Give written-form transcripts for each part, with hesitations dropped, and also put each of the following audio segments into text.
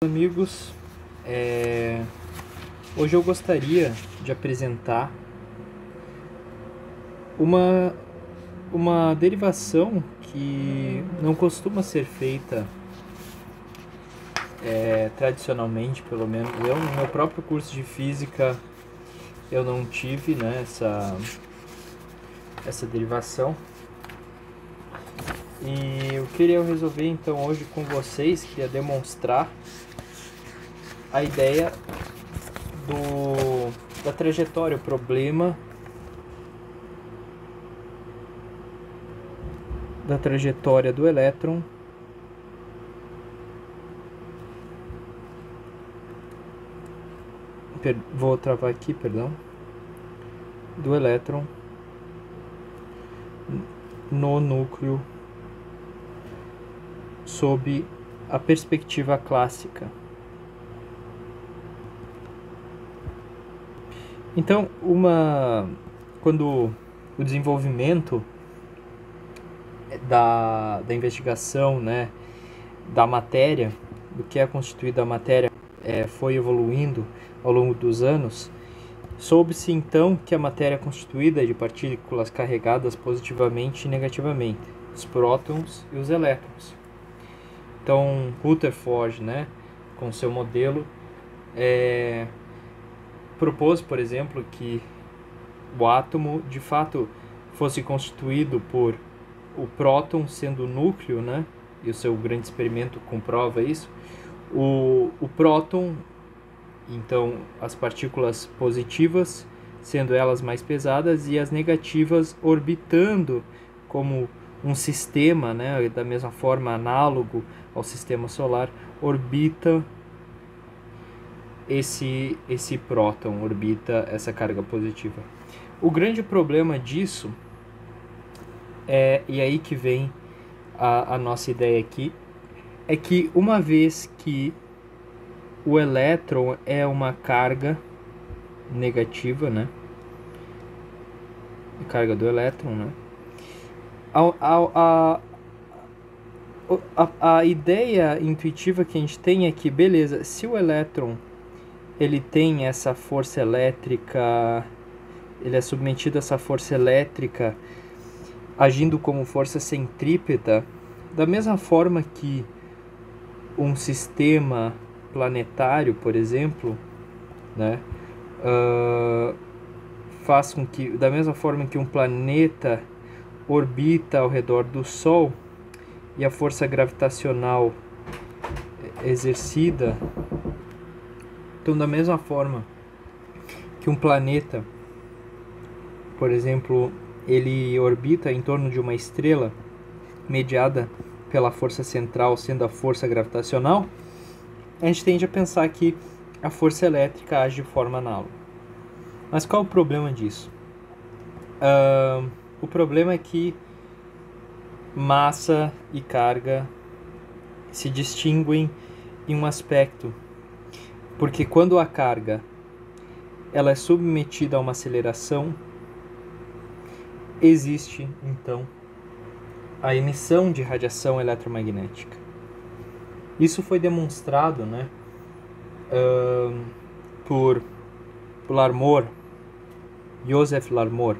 Amigos, hoje eu gostaria de apresentar uma derivação que não costuma ser feita tradicionalmente, pelo menos eu no meu próprio curso de física eu não tive, né, essa derivação. E eu queria resolver então hoje com vocês, queria demonstrar a ideia da trajetória, o problema da trajetória do elétron vou travar aqui, perdão, do elétron no núcleo sob a perspectiva clássica. Então, quando o desenvolvimento da investigação, né, da matéria, do que é constituída a matéria, foi evoluindo ao longo dos anos, soube-se então que a matéria é constituída de partículas carregadas positivamente e negativamente, os prótons e os elétrons. Então, Rutherford, né, com seu modelo, propôs, por exemplo, que o átomo de fato fosse constituído por o próton sendo o núcleo, né, e o seu grande experimento comprova isso. O próton, então, as partículas positivas sendo elas mais pesadas e as negativas orbitando como um sistema, né, da mesma forma análogo ao sistema solar, orbita esse próton, orbita essa carga positiva. O grande problema disso e aí que vem a nossa ideia aqui, é que uma vez que o elétron é uma carga negativa, né, a carga do elétron, né, a ideia intuitiva que a gente tem é que, beleza, se o elétron ele tem essa força elétrica, ele é submetido a essa força elétrica agindo como força centrípeta, da mesma forma que um sistema planetário, por exemplo, né, faz com que, da mesma forma que um planeta orbita ao redor do Sol e a força gravitacional exercida, então da mesma forma que um planeta, por exemplo, ele orbita em torno de uma estrela mediada pela força central, sendo a força gravitacional, a gente tende a pensar que a força elétrica age de forma análoga. Mas qual é o problema disso? O problema é que massa e carga se distinguem em um aspecto, porque quando a carga ela é submetida a uma aceleração, existe então a emissão de radiação eletromagnética. Isso foi demonstrado, né, por Larmor, Joseph Larmor.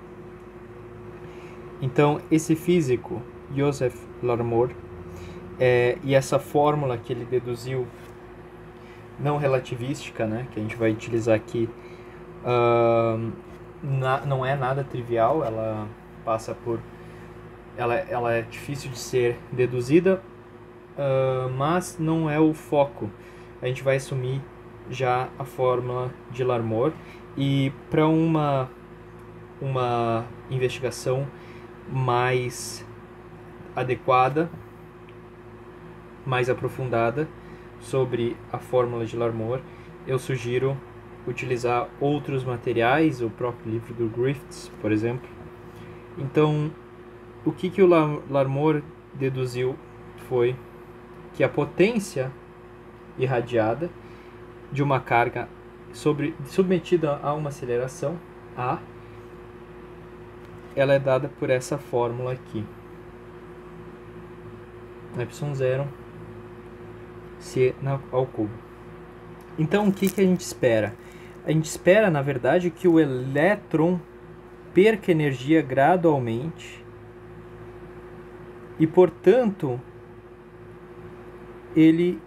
Então, esse físico, Joseph Larmor, e essa fórmula que ele deduziu, não relativística, né, que a gente vai utilizar aqui, não é nada trivial, ela passa por... Ela é difícil de ser deduzida, mas não é o foco. A gente vai assumir já a fórmula de Larmor, e para uma investigação mais adequada, mais aprofundada sobre a fórmula de Larmor, eu sugiro utilizar outros materiais, o próprio livro do Griffiths, por exemplo. Então, o que o Larmor deduziu foi que a potência irradiada de uma carga submetida a uma aceleração A, ela é dada por essa fórmula aqui. Y0 C ao cubo. Então, o que a gente espera? A gente espera, na verdade, que o elétron perca energia gradualmente e, portanto, ele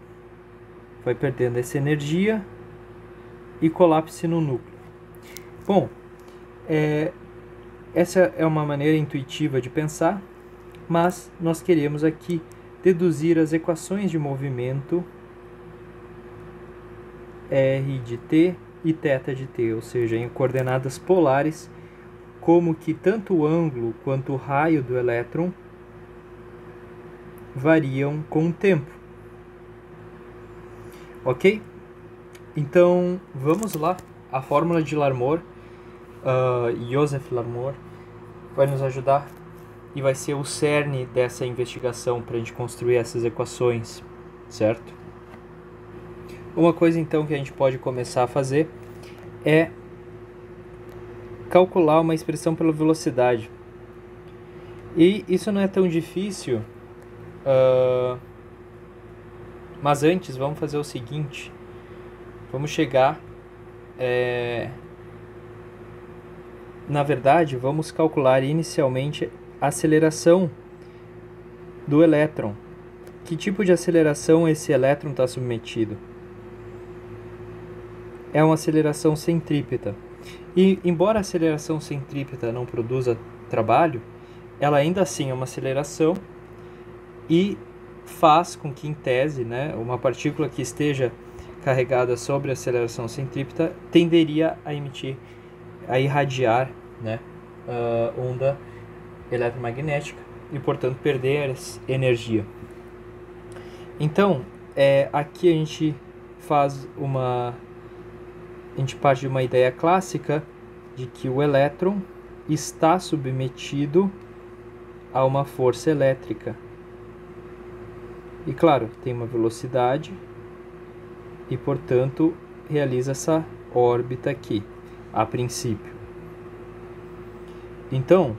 vai perdendo essa energia e colapse no núcleo. Bom, essa é uma maneira intuitiva de pensar, mas nós queremos aqui deduzir as equações de movimento R de t e θ de t, ou seja, em coordenadas polares, como que tanto o ângulo quanto o raio do elétron variam com o tempo. Ok? Então, vamos lá. A fórmula de Larmor, Joseph Larmor, vai nos ajudar e vai ser o cerne dessa investigação para a gente construir essas equações, certo? Uma coisa então que a gente pode começar a fazer é calcular uma expressão pela velocidade. E isso não é tão difícil, mas antes vamos fazer o seguinte: vamos chegar, na verdade, vamos calcular inicialmente a aceleração do elétron. Que tipo de aceleração esse elétron está submetido? É uma aceleração centrípeta. E, embora a aceleração centrípeta não produza trabalho, ela ainda assim é uma aceleração e faz com que, em tese, né, uma partícula que esteja carregada sobre a aceleração centrípeta tenderia a irradiar, né, onda eletromagnética e, portanto, perder energia. Então, aqui a gente parte de uma ideia clássica de que o elétron está submetido a uma força elétrica. E claro, tem uma velocidade e, portanto, realiza essa órbita aqui, a princípio. Então,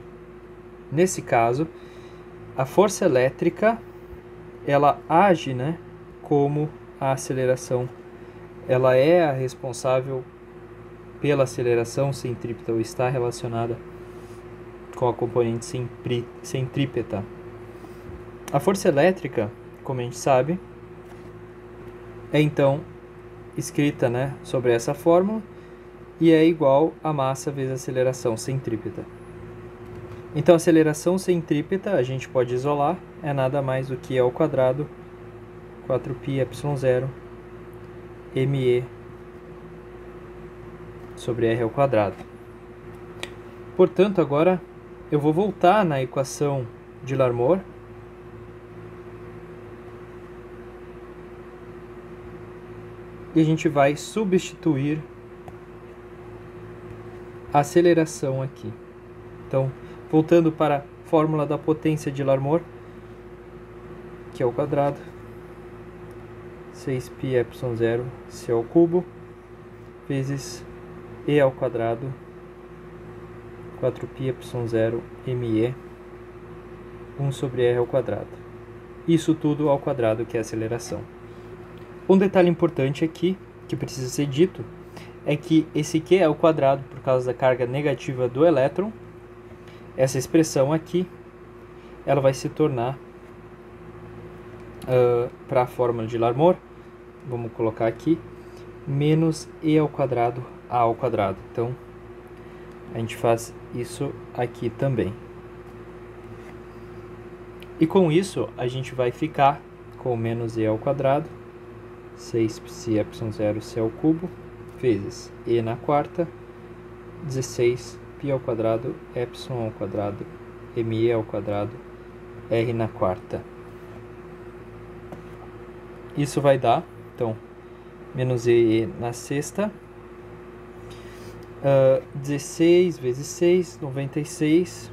nesse caso, a força elétrica, ela age, né, como a aceleração. Ela é a responsável pela aceleração centrípeta, ou está relacionada com a componente centrípeta. A força elétrica, como a gente sabe, é então escrita, né, sobre essa fórmula e é igual a massa vezes a aceleração centrípeta. Então, a aceleração centrípeta a gente pode isolar, é nada mais do que E ao quadrado 4πε0 me sobre r ao quadrado. Portanto, agora eu vou voltar na equação de Larmor e a gente vai substituir a aceleração aqui. Então, voltando para a fórmula da potência de Larmor, que é o quadrado 6πε0 c ao cubo vezes e ao quadrado 4πε0 me 1 sobre r ao quadrado. Isso tudo ao quadrado, que é a aceleração. Um detalhe importante aqui, que precisa ser dito, é que esse q ao quadrado, por causa da carga negativa do elétron, essa expressão aqui, ela vai se tornar, para a fórmula de Larmor, vamos colocar aqui, menos e ao quadrado a ao quadrado. Então, a gente faz isso aqui também. E com isso, a gente vai ficar com menos e ao quadrado, 6πε0 c ao cubo, vezes e na quarta, 16π ao quadrado, epsilon ao quadrado, me ao quadrado, r na quarta. Isso vai dar, então, menos e na sexta, 16 vezes 6, 96,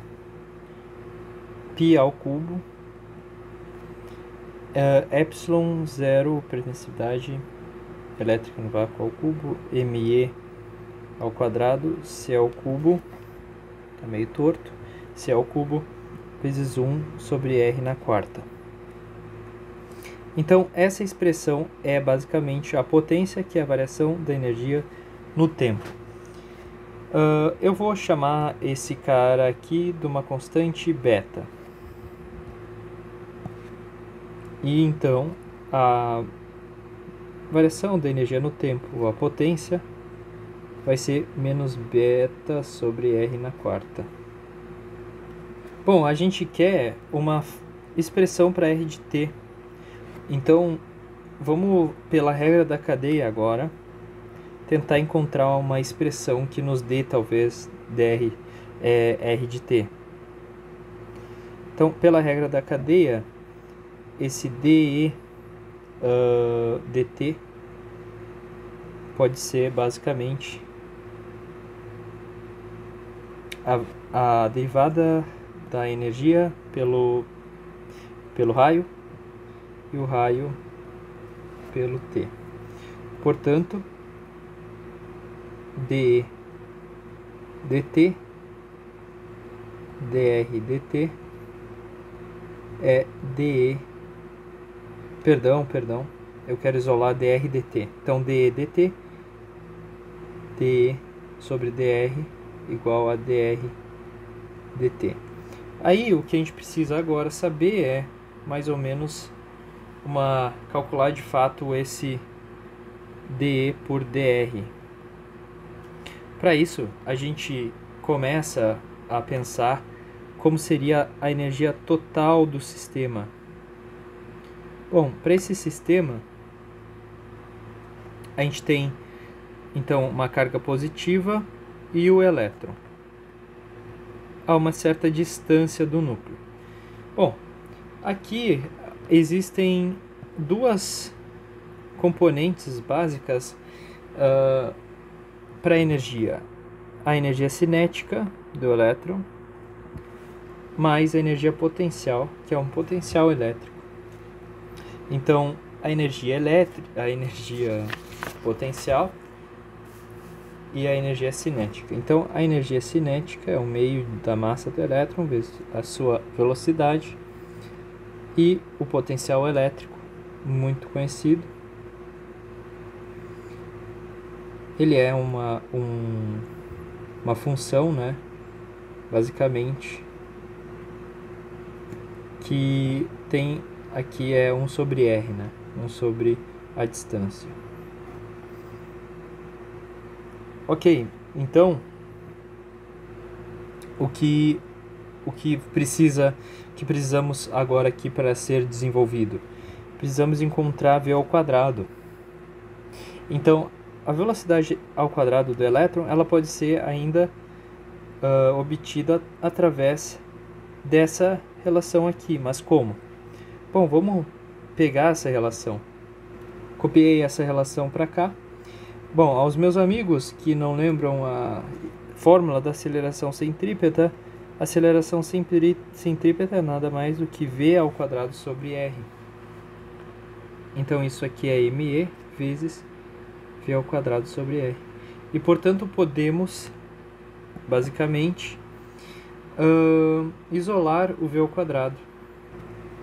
π ao cubo, epsilon 0, pertensividade elétrica no vácuo ao cubo, me ao quadrado, c ao cubo, tá meio torto, c ao cubo, vezes 1 sobre r na quarta. Então, essa expressão é basicamente a potência, que é a variação da energia no tempo. Eu vou chamar esse cara aqui de uma constante beta. E então, a variação da energia no tempo, a potência, vai ser menos beta sobre R na quarta. Bom, a gente quer uma expressão para R de T. Então, vamos, pela regra da cadeia agora, tentar encontrar uma expressão que nos dê, talvez, R de T. Então, pela regra da cadeia, esse DE dt pode ser basicamente a derivada da energia pelo raio e o raio pelo t. Portanto, dE dt dr dt é dE. Perdão, eu quero isolar dr dt. Então, dE dt, dE sobre dr igual a dr dt. Aí, o que a gente precisa agora saber é, mais ou menos, calcular de fato esse dE por dr. Para isso, a gente começa a pensar como seria a energia total do sistema. Bom, para esse sistema, a gente tem então uma carga positiva e o elétron a uma certa distância do núcleo. Bom, aqui existem duas componentes básicas para a energia cinética do elétron mais a energia potencial, que é um potencial elétrico. Então, a energia potencial e a energia cinética. Então, a energia cinética é o meio da massa do elétron vezes a sua velocidade, e o potencial elétrico, muito conhecido, ele é uma função, né, basicamente, que tem aqui é 1 sobre R, né, 1 sobre a distância. Ok, então o que precisamos agora aqui para ser desenvolvido? Precisamos encontrar V ao quadrado. Então, a velocidade ao quadrado do elétron, ela pode ser ainda obtida através dessa relação aqui, mas como? Bom, vamos pegar essa relação. Copiei essa relação para cá. Bom, aos meus amigos que não lembram a fórmula da aceleração centrípeta, a aceleração centrípeta é nada mais do que V ao quadrado sobre R. Então, isso aqui é ME vezes V ao quadrado sobre R. E, portanto, podemos, basicamente, isolar o V ao quadrado.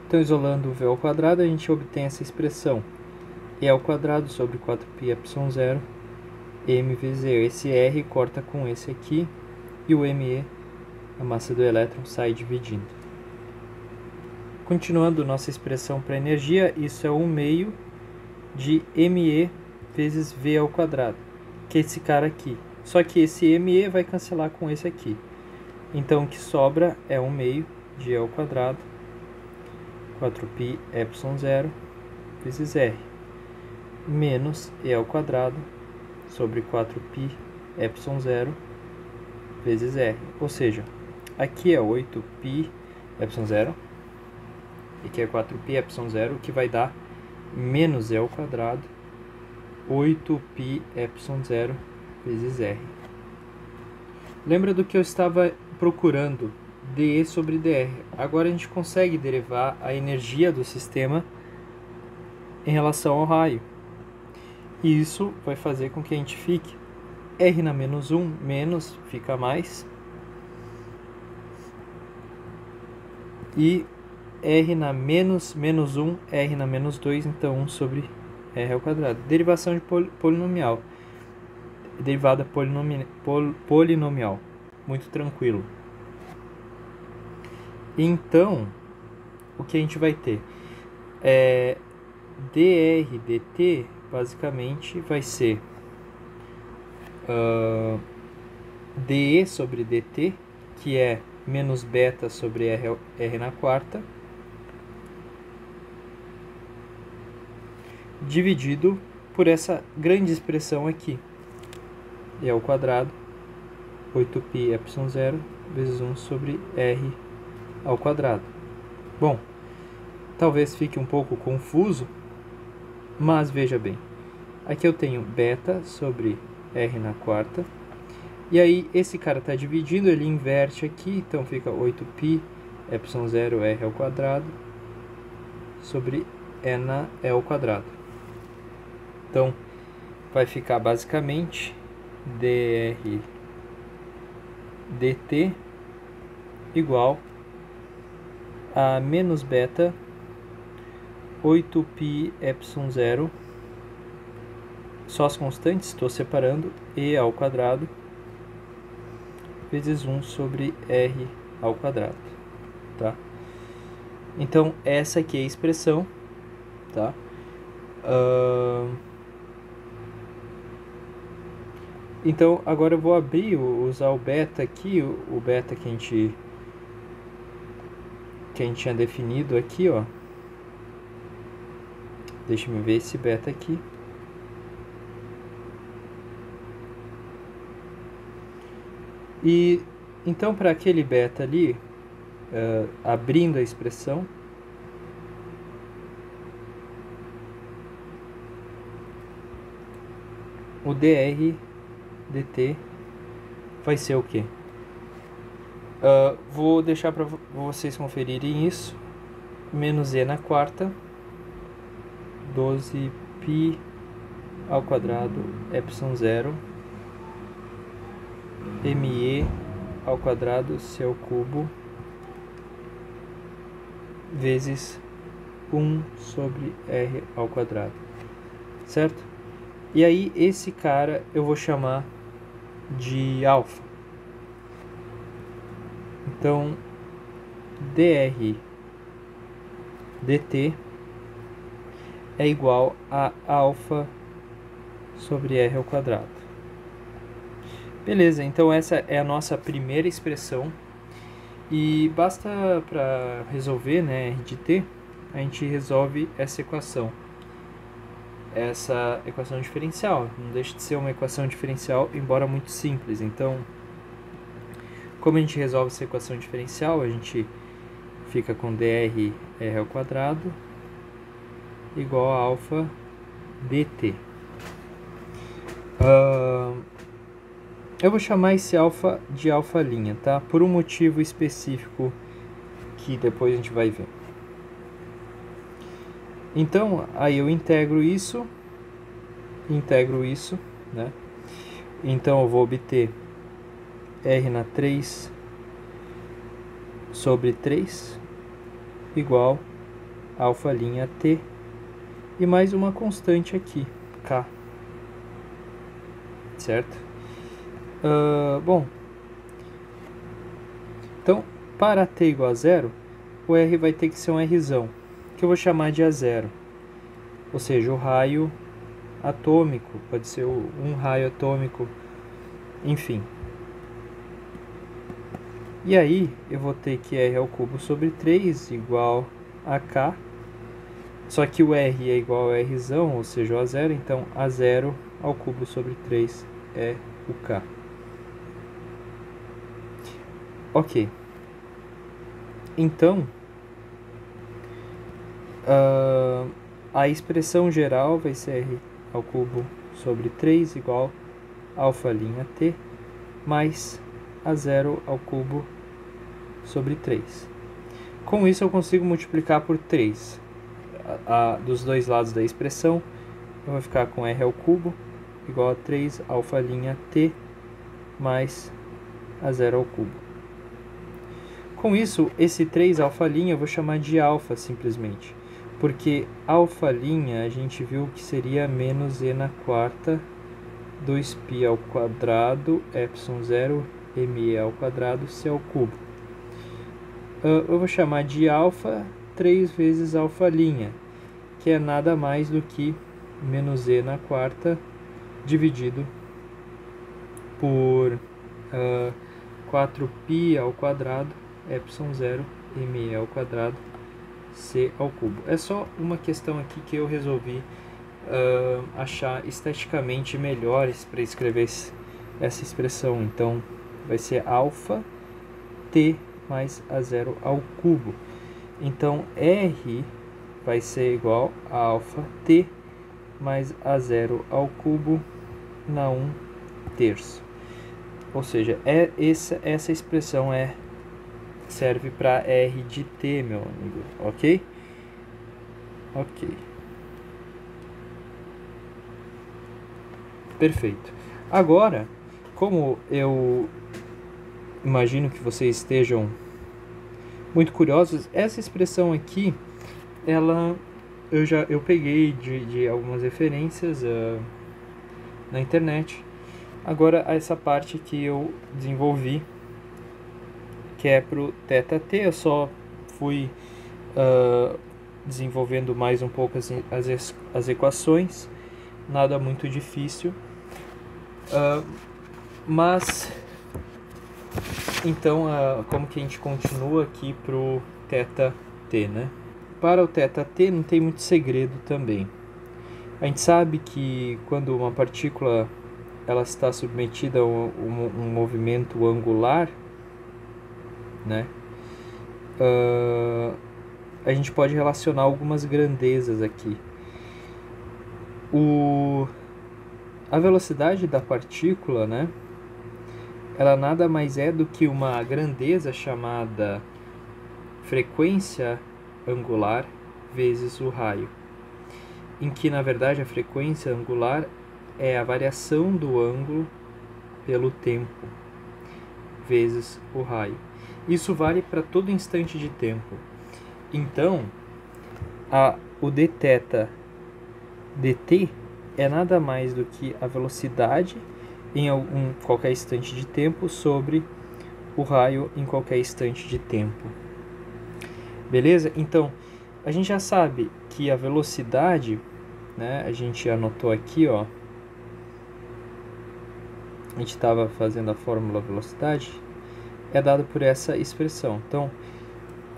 Então, isolando o V ao quadrado, a gente obtém essa expressão. E ao quadrado sobre 4π epsilon 0, m vezes E. Esse R corta com esse aqui, e o ME, a massa do elétron, sai dividindo. Continuando nossa expressão para energia, isso é 1/2 de ME vezes V ao quadrado, que é esse cara aqui. Só que esse ME vai cancelar com esse aqui. Então, o que sobra é 1/2 de E ao quadrado, 4π epsilon 0 vezes R, menos E ao quadrado sobre 4π epsilon 0 vezes R. Ou seja, aqui é 8π epsilon 0, e aqui é 4π epsilon 0, que vai dar menos E ao quadrado, 8π epsilon 0 vezes R. Lembra do que eu estava procurando? dE sobre dr. Agora a gente consegue derivar a energia do sistema em relação ao raio. E isso vai fazer com que a gente fique R na menos 1, menos, fica mais. E r na menos 1, r na menos 2, então 1 sobre r ao quadrado. Derivação de polinomial. Derivada polinomial. Muito tranquilo. Então, o que a gente vai ter? dr dt basicamente vai ser dE sobre dt, que é menos beta sobre r na quarta, dividido por essa grande expressão aqui, e ao quadrado, 8π epsilon 0 vezes 1 sobre r ao quadrado. Bom, talvez fique um pouco confuso, mas veja bem, aqui eu tenho beta sobre r na quarta, e aí esse cara está dividindo, ele inverte aqui, então fica 8π epsilon 0 r ao quadrado sobre e ao quadrado. Então, vai ficar basicamente dr dt igual a menos beta 8π epsilon 0, só as constantes, estou separando, e ao quadrado, vezes 1 sobre r ao quadrado, tá? Então, essa aqui é a expressão, tá? Então, agora eu vou abrir, usar o beta aqui, o beta que a gente tinha definido aqui, ó. Deixa eu ver esse beta aqui. E então, para aquele beta ali, abrindo a expressão, o dr dt vai ser o quê? Vou deixar para vocês conferirem isso. Menos e na quarta, 12π ao quadrado epsilon 0 me ao quadrado c ao cubo vezes 1 sobre r ao quadrado, certo? E aí esse cara eu vou chamar de alfa. Então, dr dt é igual a alfa sobre r ao quadrado. Beleza, então essa é a nossa primeira expressão. E basta para resolver, né, r de t, a gente resolve essa equação diferencial. Não deixa de ser uma equação diferencial, embora muito simples. Então, como a gente resolve essa equação diferencial, a gente fica com dr r ao quadrado igual a alfa dt. Eu vou chamar esse alfa de alfa linha, tá? Por um motivo específico que depois a gente vai ver. Então, aí eu integro isso, né? Então eu vou obter r na 3 sobre 3 igual a alfa linha t e mais uma constante aqui, k, certo? Bom, então para t igual a zero, o r vai ter que ser um rzão, que eu vou chamar de A0, ou seja, o raio atômico, pode ser um raio atômico, enfim. E aí eu vou ter que r ao cubo sobre 3 igual a k, só que o r é igual a rzão, ou seja, o A0, então A0 ao cubo sobre 3 é o k. Ok. Então, a expressão geral vai ser r ao cubo sobre 3 igual a alfa linha t mais A0 ao cubo sobre 3. Com isso eu consigo multiplicar por 3 dos dois lados da expressão. Eu vou ficar com r ao cubo igual a 3 alfa linha t mais A0 ao cubo. Com isso, esse 3 alfa' eu vou chamar de alfa simplesmente, porque alfa' a gente viu que seria menos e na quarta 2π ao quadrado epsilon 0 me ao quadrado c ao cubo. Eu vou chamar de alfa 3 vezes alfa', que é nada mais do que menos e na quarta dividido por 4π ao quadrado epsilon 0 me ao quadrado c ao cubo. É só uma questão aqui que eu resolvi achar esteticamente melhores para escrever essa expressão. Então vai ser alfa t mais a0 ao cubo. Então r vai ser igual a alfa t mais a0 ao cubo na 1/3. Ou seja, essa expressão serve para r de t, meu amigo, ok? Ok. Perfeito. Agora, como eu imagino que vocês estejam muito curiosos, essa expressão aqui, eu peguei de algumas referências na internet. Agora, essa parte que eu desenvolvi, que é para o θt, eu só fui desenvolvendo mais um pouco as equações, nada muito difícil. Mas, então, como que a gente continua aqui para o θt, né? Para o θt não tem muito segredo também. A gente sabe que quando uma partícula ela está submetida a um movimento angular, né? A gente pode relacionar algumas grandezas aqui. A velocidade da partícula, né? Ela nada mais é do que uma grandeza chamada frequência angular vezes o raio, em que na verdade a frequência angular é a variação do ângulo pelo tempo vezes o raio. Isso vale para todo instante de tempo. Então, o dθ dt é nada mais do que a velocidade em qualquer instante de tempo sobre o raio em qualquer instante de tempo. Beleza? Então, a gente já sabe que a velocidade, né, a gente anotou aqui, ó. A gente estava fazendo a fórmula velocidade, é dada por essa expressão. Então,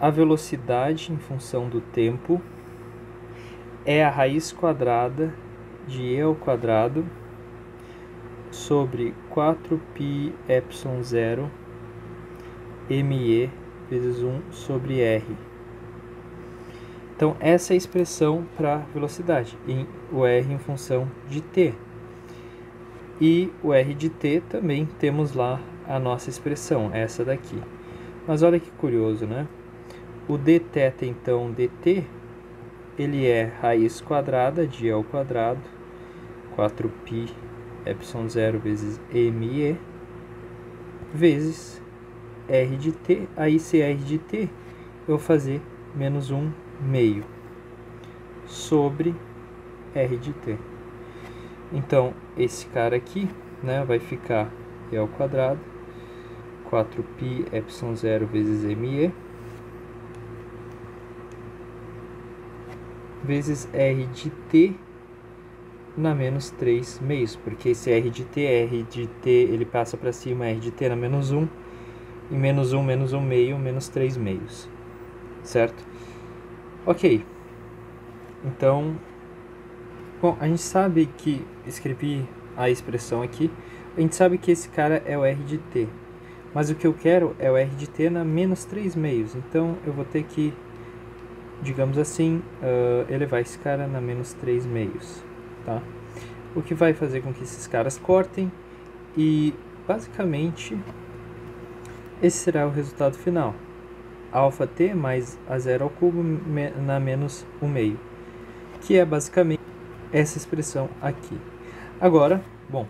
a velocidade em função do tempo é a raiz quadrada de e ao quadrado sobre 4π epsilon 0 me vezes 1 sobre r. Então, essa é a expressão para velocidade, o r em função de t. E o r de t também temos lá a nossa expressão, essa daqui. Mas olha que curioso, né? O dθ, então, dt, ele é raiz quadrada de e ao quadrado, 4π epsilon 0 vezes me, vezes r de t. Aí, se r de t, eu vou fazer menos 1 meio sobre r de t. Então, esse cara aqui, né, vai ficar e ao quadrado, 4π epsilon 0 vezes me, vezes r de t na menos 3 meios, porque esse r de t ele passa para cima, r de t na menos 1, e menos 1 meio, menos 3 meios, certo? Ok, então, bom, a gente sabe que, escrevi a expressão aqui, a gente sabe que esse cara é o r de t, mas o que eu quero é o r de t na menos 3 meios, então eu vou ter que, digamos assim, elevar esse cara na menos 3 meios, tá? O que vai fazer com que esses caras cortem e, basicamente, esse será o resultado final. Alfa t mais a0 ao cubo na menos 1 meio, que é basicamente essa expressão aqui. Agora, bom,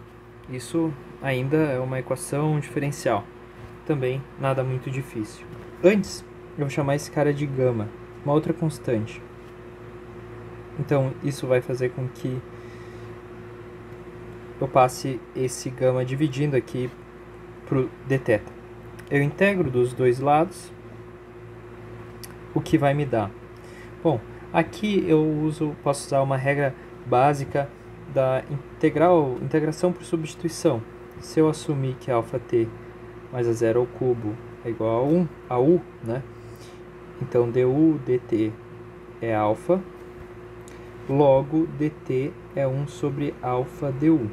isso ainda é uma equação diferencial, também nada muito difícil. Antes, eu vou chamar esse cara de gama, uma outra constante. Então, isso vai fazer com que eu passe esse gama dividindo aqui para o dθ. Eu integro dos dois lados, o que vai me dar? Bom, aqui eu posso usar uma regra básica da integração por substituição. Se eu assumir que αt mais a zero ao cubo é igual a 1, a u, né? Então du dt é alfa, logo dt é 1 sobre alfa du.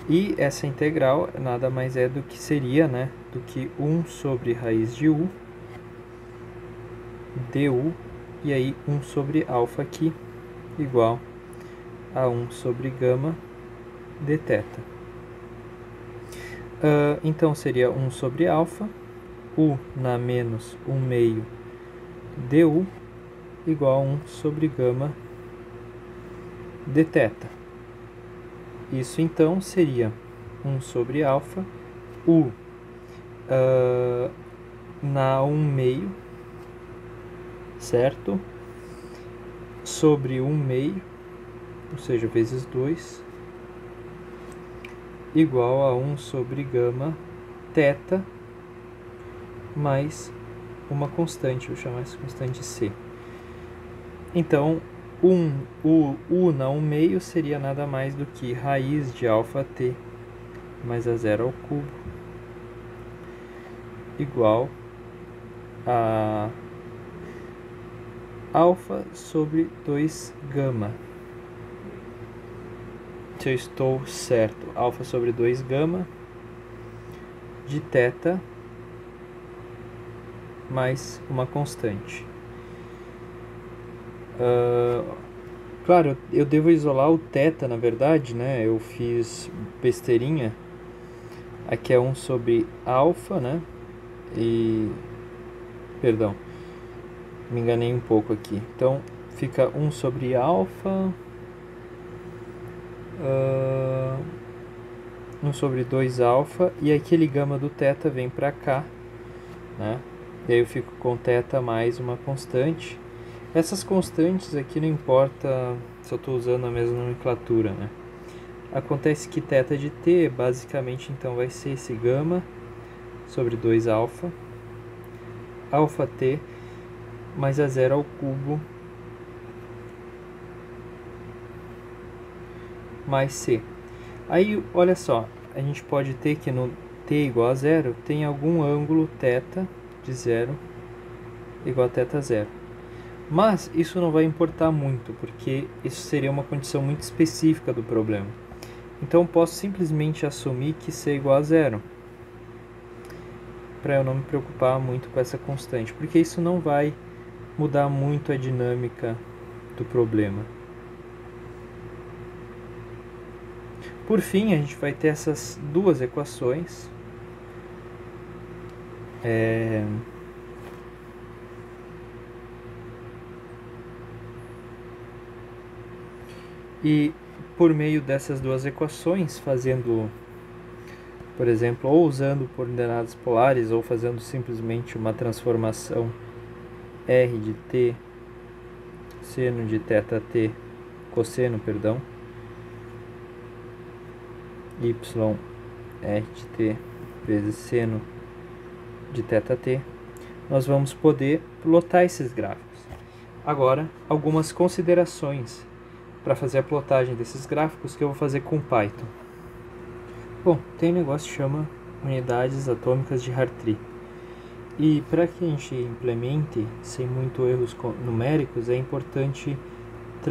E essa integral nada mais é do que seria, né, do que 1 sobre raiz de u du, e aí 1 sobre alfa aqui, igual a 1 sobre gama dθ. Então seria 1 sobre alfa, u na menos 1 meio du, igual a 1 sobre gama dθ. Isso então seria 1 sobre alfa, u na 1 meio, certo? Sobre 1 meio, ou seja, vezes 2, igual a 1 sobre gama θ, mais uma constante, vou chamar essa constante C. Então, u na 1 meio seria nada mais do que raiz de alfa t mais a zero ao cubo, igual a alfa sobre 2 gama. Se eu estou certo, alfa sobre 2 gama de θ mais uma constante. Claro, eu devo isolar o θ, na verdade, né? Eu fiz besteirinha. Aqui é 1 sobre alfa, né? Perdão, me enganei um pouco aqui. Então, fica 1 sobre alfa, 1 sobre 2 alfa, e aquele gama do θ vem para cá, né? E aí eu fico com θ mais uma constante. Essas constantes aqui não importa se eu estou usando a mesma nomenclatura, né? Acontece que θ de t basicamente então vai ser esse gama sobre 2 alfa, alfa t mais a zero ao cubo mais c. Aí, olha só, a gente pode ter que no t igual a zero tem algum ângulo θ de zero igual a θ zero. Mas isso não vai importar muito, porque isso seria uma condição muito específica do problema. Então posso simplesmente assumir que c é igual a zero, para eu não me preocupar muito com essa constante, porque isso não vai mudar muito a dinâmica do problema. Por fim, a gente vai ter essas duas equações. E por meio dessas duas equações, fazendo, por exemplo, ou usando coordenadas polares, ou fazendo simplesmente uma transformação r de t, seno de θt, cosseno, perdão, y r de t vezes seno de θt, nós vamos poder plotar esses gráficos. Agora, algumas considerações para fazer a plotagem desses gráficos que eu vou fazer com Python. Bom, tem um negócio que chama unidades atômicas de Hartree. E para que a gente implemente sem muito erros numéricos, é importante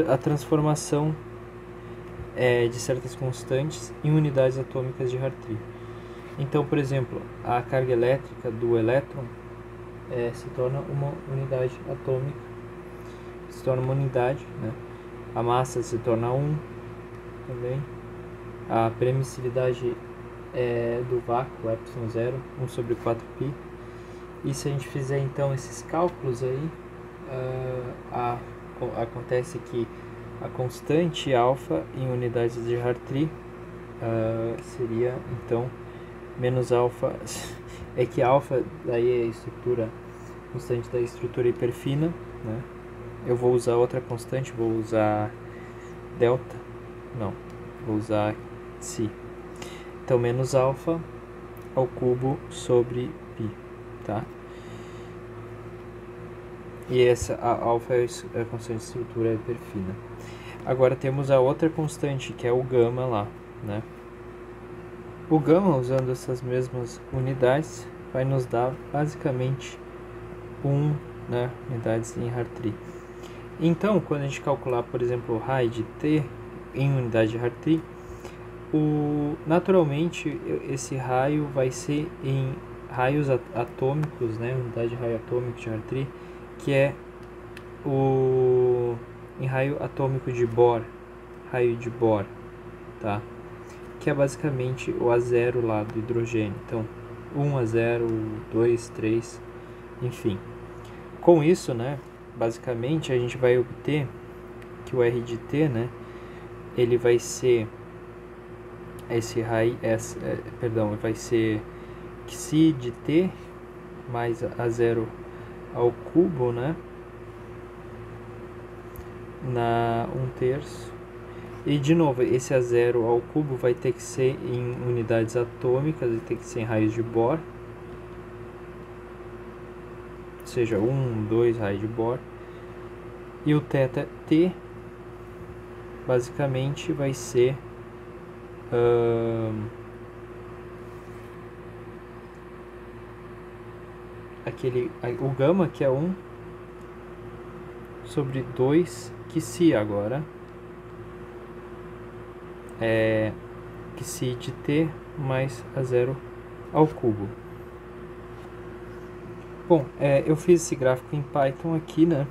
a transformação de certas constantes em unidades atômicas de Hartree. Então, por exemplo, a carga elétrica do elétron se torna uma unidade atômica, se torna uma unidade, né? A massa se torna 1 também. A permissividade do vácuo, ε0, 1 sobre 4π. E se a gente fizer então esses cálculos aí, acontece que a constante alfa em unidades de Hartree seria então menos alfa, é que alfa daí é a estrutura constante da estrutura hiperfina, né? Eu vou usar outra constante, vou usar delta, não, vou usar si. Então menos alfa ao cubo sobre π, tá? E essa a alfa é a constante de estrutura hiperfina. Agora temos a outra constante, que é o gama lá, né? O gama, usando essas mesmas unidades, vai nos dar basicamente 1, né, unidades em Hartree. Então, quando a gente calcular, por exemplo, o raio de t em unidade de Hartree, naturalmente esse raio vai ser em raios atômicos, né, unidade de raio atômico de Hartree, que é em raio atômico de Bohr, raio de Bohr, tá? Que é basicamente o A0 lá do hidrogênio. Então, 1 a 0, 2, 3, enfim. Com isso, né, basicamente a gente vai obter que o R de t, né, ele vai ser esse raio, vai ser xi de t mais A0 ao cubo, né, na 1/3. E de novo, esse A0 ao cubo vai ter que ser em unidades atômicas, vai ter que ser em raios de Bohr, ou seja, 1, 2 raios de Bohr. E o θt basicamente vai ser o gama, que é 1 sobre 2, que se agora é que si de t mais A0 ao cubo. Bom, eu fiz esse gráfico em Python aqui, né,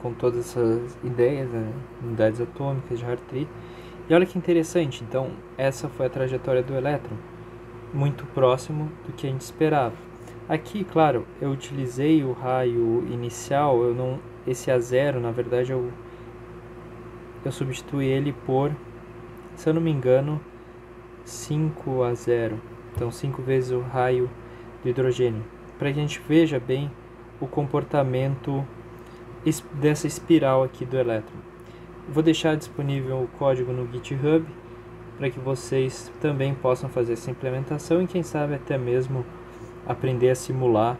com todas essas ideias, né, unidades atômicas de Hartree. E olha que interessante, então essa foi a trajetória do elétron, muito próximo do que a gente esperava. Aqui, claro, eu utilizei o raio inicial, esse A0, na verdade, eu substituí ele por, se eu não me engano, 5 a 0. Então 5 vezes o raio do hidrogênio. Para que a gente veja bem o comportamento dessa espiral aqui do elétron. Vou deixar disponível o código no GitHub para que vocês também possam fazer essa implementação e quem sabe até mesmo aprender a simular,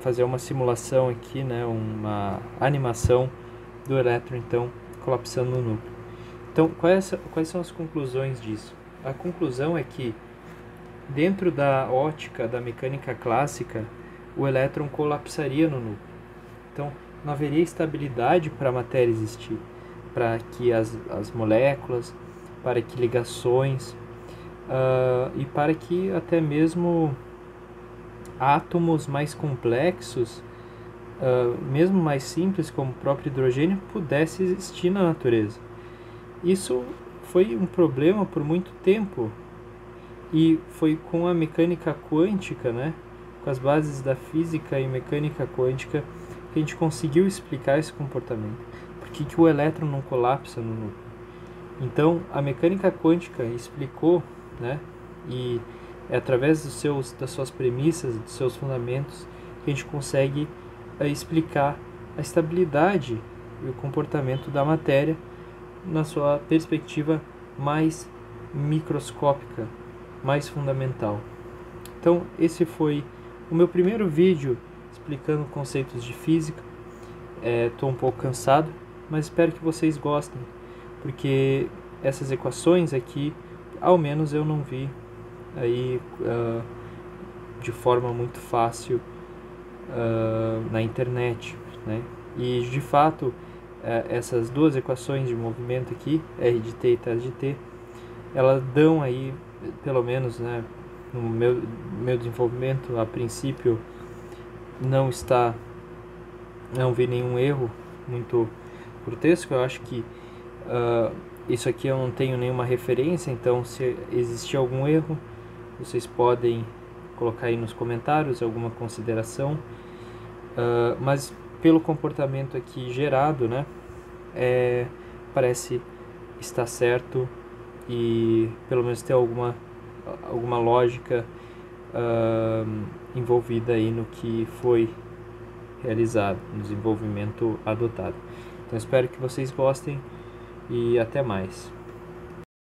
fazer uma simulação aqui, né, uma animação do elétron então colapsando no núcleo. Então, quais são as conclusões disso? A conclusão é que, dentro da ótica da mecânica clássica, o elétron colapsaria no núcleo. Então, não haveria estabilidade para a matéria existir, para que as moléculas, para que ligações, e para que até mesmo átomos mais complexos, mesmo mais simples, como o próprio hidrogênio, pudesse existir na natureza. Isso foi um problema por muito tempo e foi com a mecânica quântica, né, com as bases da física e mecânica quântica, que a gente conseguiu explicar esse comportamento. Por que o elétron não colapsa no núcleo? Então, a mecânica quântica explicou, né, e é através das suas premissas, dos seus fundamentos, que a gente consegue explicar a estabilidade e o comportamento da matéria na sua perspectiva mais microscópica, mais fundamental. Então, esse foi o meu primeiro vídeo explicando conceitos de física. Estou um pouco cansado, mas espero que vocês gostem, porque essas equações aqui, ao menos eu não vi aí de forma muito fácil na internet, né? E de fato essas duas equações de movimento aqui, R de t e θ de t, elas dão aí, pelo menos, né, no meu desenvolvimento, a princípio não vi nenhum erro muito grotesco. Eu acho que isso aqui eu não tenho nenhuma referência, então se existir algum erro, vocês podem colocar aí nos comentários alguma consideração, mas pelo comportamento aqui gerado, né, parece estar certo e pelo menos ter alguma lógica envolvida aí no que foi realizado, no desenvolvimento adotado. Então espero que vocês gostem e até mais.